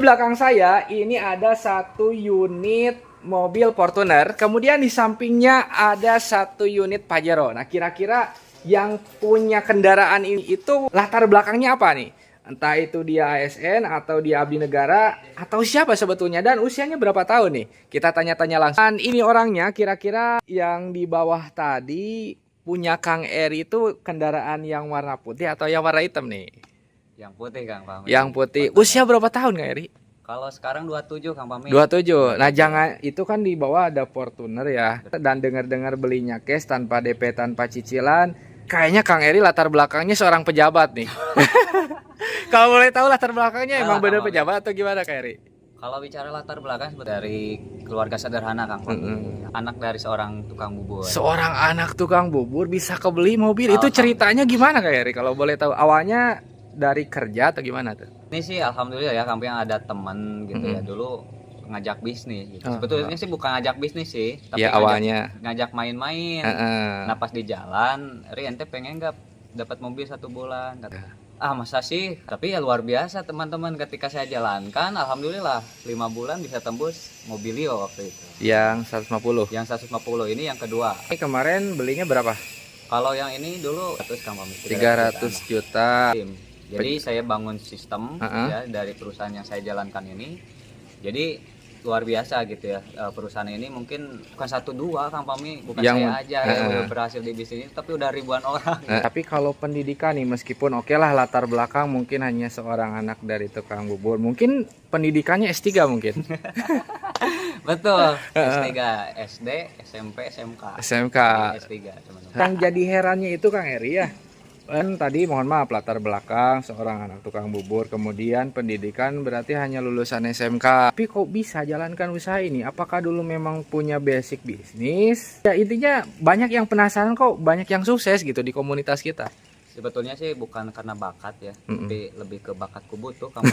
Belakang saya ini ada satu unit mobil Fortuner, kemudian di sampingnya ada satu unit Pajero. Nah, kira-kira yang punya kendaraan ini itu latar belakangnya apa nih? Entah itu dia ASN atau dia abdi negara atau siapa sebetulnya, dan usianya berapa tahun nih? Kita tanya-tanya langsung. Dan ini orangnya, kira-kira yang di bawah tadi punya Kang Eri itu kendaraan yang warna putih atau yang warna hitam nih? Yang putih Kang Pami. Yang putih. Usia berapa tahun Kang Eri? Kalau sekarang 27 Kang Pami. 27. Nah, jangan itu kan di bawah ada Fortuner ya. Dan dengar-dengar belinya cash tanpa DP, tanpa cicilan. Kayaknya Kang Eri latar belakangnya seorang pejabat nih. Kalau boleh tahu latar belakangnya emang bener pejabat atau gimana Kang Eri? Kalau bicara latar belakang dari keluarga sederhana Kang Pami. Anak dari seorang tukang bubur. Seorang anak tukang bubur bisa kebeli mobil. Itu ceritanya gimana Kang Eri? Kalau boleh tahu awalnya dari kerja atau gimana tuh? Ini sih alhamdulillah ya Kang, yang ada temen gitu ya dulu ngajak bisnis gitu. Sebetulnya sih bukan ngajak bisnis sih, tapi ya awalnya ngajak main-main. Nah, pas di jalan, Ri ente pengen nggak dapat mobil 1 bulan? Kata, ah masa sih? Tapi ya luar biasa teman-teman, ketika saya jalankan alhamdulillah 5 bulan bisa tembus Mobilio waktu itu. Yang 150. Yang 150 ini yang kedua. Ini kemarin belinya berapa? Kalau yang ini dulu 100 Kang Pami, 300 juta. Jadi saya bangun sistem ya dari perusahaan yang saya jalankan ini. Jadi luar biasa gitu ya, perusahaan ini mungkin bukan 1-2 Kang Pami, bukan yang, saya aja yang udah berhasil di bisnis ini, tapi udah ribuan orang. Tapi kalau pendidikan nih, meskipun oke lah latar belakang mungkin hanya seorang anak dari tukang bubur, mungkin pendidikannya S3 mungkin. Betul, S3, SD, SMP, SMK. SMK. S3 teman-teman. Yang jadi herannya itu Kang Eri ya, kan tadi mohon maaf latar belakang seorang anak tukang bubur, kemudian pendidikan berarti hanya lulusan SMK. Tapi kok bisa jalankan usaha ini? Apakah dulu memang punya basic bisnis? Ya intinya banyak yang penasaran kok banyak yang sukses gitu di komunitas kita. Sebetulnya sih bukan karena bakat ya, tapi lebih ke bakat kubutuh kamu.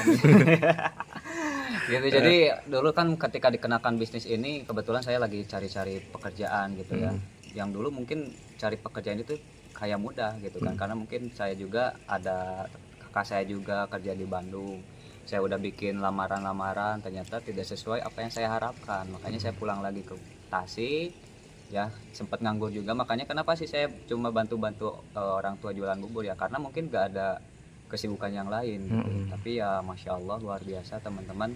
Gitu. Jadi dulu kan ketika dikenakan bisnis ini, kebetulan saya lagi cari-cari pekerjaan gitu ya. Yang dulu mungkin cari pekerjaan itu kayak mudah gitu kan, karena mungkin saya juga ada kakak saya juga kerja di Bandung. Saya udah bikin lamaran-lamaran, ternyata tidak sesuai apa yang saya harapkan. Makanya saya pulang lagi ke Tasik. Ya sempat nganggur juga, makanya kenapa sih saya cuma bantu-bantu orang tua jualan bubur ya, karena mungkin gak ada kesibukan yang lain gitu. Tapi ya Masya Allah luar biasa teman-teman,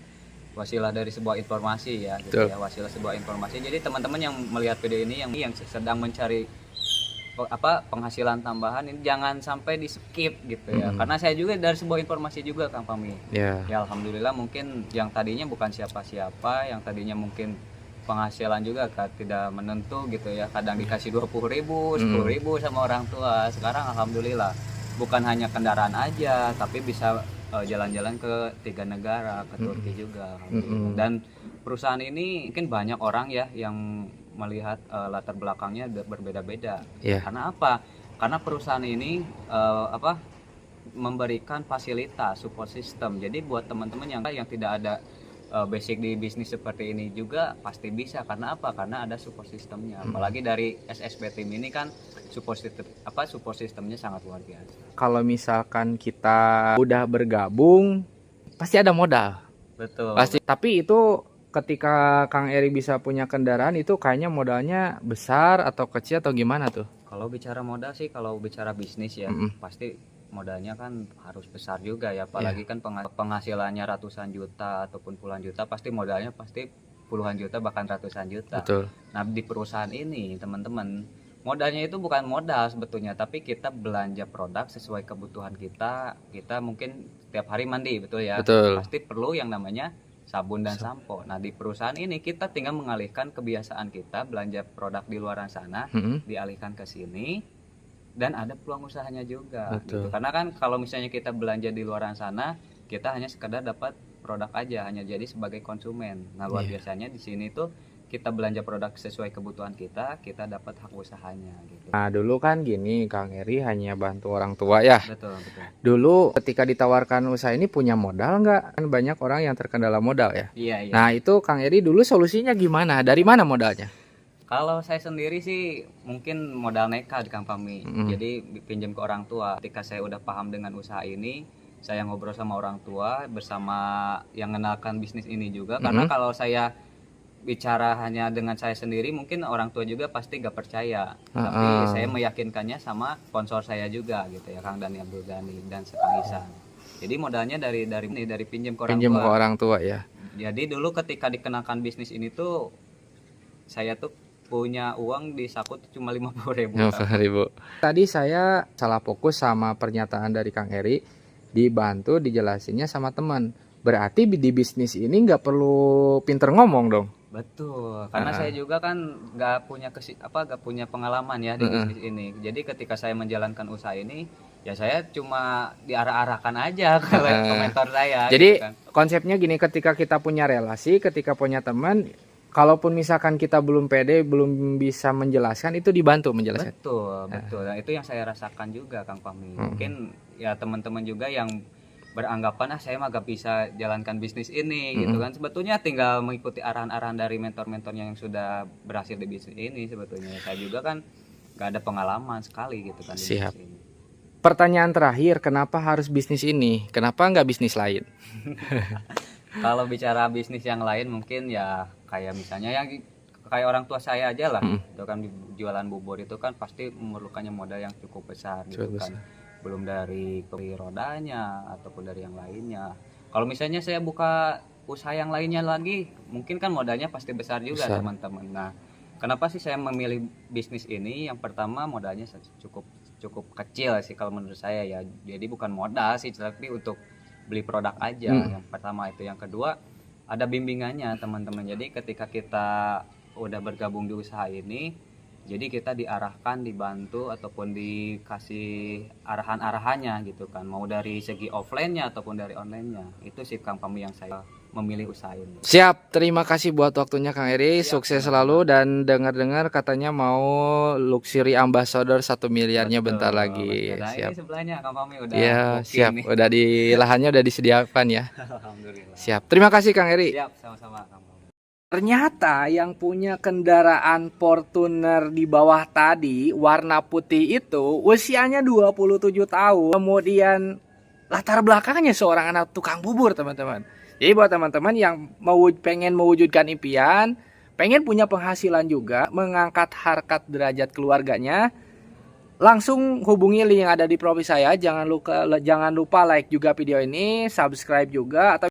wasilah dari sebuah informasi ya gitu ya, wasilah sebuah informasi. Jadi teman-teman yang melihat video ini yang sedang mencari penghasilan tambahan ini jangan sampai di skip gitu ya, karena saya juga dari sebuah informasi juga Kang Pami. Ya alhamdulillah, mungkin yang tadinya bukan siapa-siapa, yang tadinya mungkin penghasilan juga tidak menentu gitu ya, kadang dikasih 20.000, 10.000 sama orang tua. Sekarang alhamdulillah bukan hanya kendaraan aja, tapi bisa jalan-jalan ke 3 negara, ke Turki juga alhamdulillah. Dan perusahaan ini mungkin banyak orang ya yang melihat latar belakangnya berbeda-beda. Karena apa? Karena perusahaan ini memberikan fasilitas support system. Jadi buat teman-teman yang tidak ada basic di bisnis seperti ini juga pasti bisa. Karena apa? Karena ada support systemnya. Apalagi dari SSB Team ini kan support systemnya sangat luar biasa. Kalau misalkan kita udah bergabung pasti ada modal. Betul. Pasti. Tapi itu ketika Kang Eri bisa punya kendaraan itu kayaknya modalnya besar atau kecil atau gimana tuh? Kalau bicara modal sih, kalau bicara bisnis ya pasti modalnya kan harus besar juga ya, apalagi kan penghasilannya ratusan juta ataupun puluhan juta, pasti modalnya pasti puluhan juta bahkan ratusan juta. Betul. Nah di perusahaan ini teman-teman, modalnya itu bukan modal sebetulnya, tapi kita belanja produk sesuai kebutuhan kita. Kita mungkin setiap hari mandi, betul ya? Betul. Pasti perlu yang namanya sabun dan sampo. Nah di perusahaan ini kita tinggal mengalihkan kebiasaan kita belanja produk di luar sana, dialihkan ke sini, dan ada peluang usahanya juga gitu. Karena kan kalau misalnya kita belanja di luar sana, kita hanya sekedar dapat produk aja, hanya jadi sebagai konsumen. Nah luar biasanya di sini tuh kita belanja produk sesuai kebutuhan kita dapat hak usahanya gitu. Nah dulu kan gini, Kang Eri hanya bantu orang tua ya. Betul. Dulu ketika ditawarkan usaha ini punya modal nggak? Kan banyak orang yang terkendala modal ya. Iya. Nah itu Kang Eri dulu solusinya gimana? Dari mana modalnya? Kalau saya sendiri sih mungkin modal nekat Kang Pami. Jadi pinjam ke orang tua. Ketika saya udah paham dengan usaha ini, saya ngobrol sama orang tua, bersama yang mengenalkan bisnis ini juga. Karena kalau saya bicara hanya dengan saya sendiri, mungkin orang tua juga pasti gak percaya. Tapi saya meyakinkannya sama sponsor saya juga gitu ya, Kang Dani Abdul Ghani dan Kang Isan. Jadi modalnya dari pinjam ke orang Pinjam tua. ke orang tua ya. Jadi dulu ketika dikenakan bisnis ini tuh, saya tuh punya uang di saku tuh cuma 50.000. 50.000. Tadi saya salah fokus sama pernyataan dari Kang Eri, dibantu dijelasinnya sama teman. Berarti di bisnis ini nggak perlu pinter ngomong dong. Betul, karena saya juga kan nggak punya pengalaman ya di bisnis ini. Jadi ketika saya menjalankan usaha ini, ya saya cuma diarah-arahkan aja ke mentor saya. Jadi gitu kan. konsepnya gini, ketika kita punya relasi, ketika punya teman, kalaupun misalkan kita belum pede, belum bisa menjelaskan, itu dibantu menjelaskan. Betul. Dan itu yang saya rasakan juga, Kang Fahmi. Mungkin ya teman-teman juga yang beranggapan saya mah gak bisa jalankan bisnis ini gitu kan. Sebetulnya tinggal mengikuti arahan-arahan dari mentor-mentornya yang sudah berhasil di bisnis ini. Sebetulnya saya juga kan gak ada pengalaman sekali gitu kan di Siap. bisnis ini. Pertanyaan terakhir, kenapa harus bisnis ini? Kenapa nggak bisnis lain? Kalau bicara bisnis yang lain mungkin ya kayak misalnya yang kayak orang tua saya aja lah, itu kan jualan bubur itu kan pasti memerlukannya modal yang cukup besar gitu kan. Belum dari rodanya ataupun dari yang lainnya. Kalau misalnya saya buka usaha yang lainnya lagi, mungkin kan modalnya pasti besar juga teman-teman. Nah, kenapa sih saya memilih bisnis ini? Yang pertama modalnya cukup kecil sih kalau menurut saya ya. Jadi bukan modal sih, tapi untuk beli produk aja. Yang pertama itu. Yang kedua, ada bimbingannya teman-teman. Jadi ketika kita udah bergabung di usaha ini, jadi kita diarahkan, dibantu ataupun dikasih arahan-arahannya gitu kan, mau dari segi offline-nya ataupun dari online-nya. Itu sih Kang Fahmi yang saya memilih usaha ini. Siap, terima kasih buat waktunya Kang Eri. Sukses selalu, dan dengar-dengar katanya mau luxury ambassador 1 miliarnya bentar lagi. Nah, Siap. ini sebelahnya Kang Fahmi udah Ya, siap. nih. Udah di lahannya udah disediakan ya. Alhamdulillah. Siap. Terima kasih Kang Eri. Siap, sama-sama Kang Fahmi. Ternyata yang punya kendaraan Fortuner di bawah tadi warna putih itu usianya 27 tahun. Kemudian latar belakangnya seorang anak tukang bubur, teman-teman. Jadi buat teman-teman yang pengen mewujudkan impian, pengen punya penghasilan juga, mengangkat harkat derajat keluarganya, langsung hubungi link yang ada di profil saya. Jangan lupa like juga video ini, subscribe juga, atau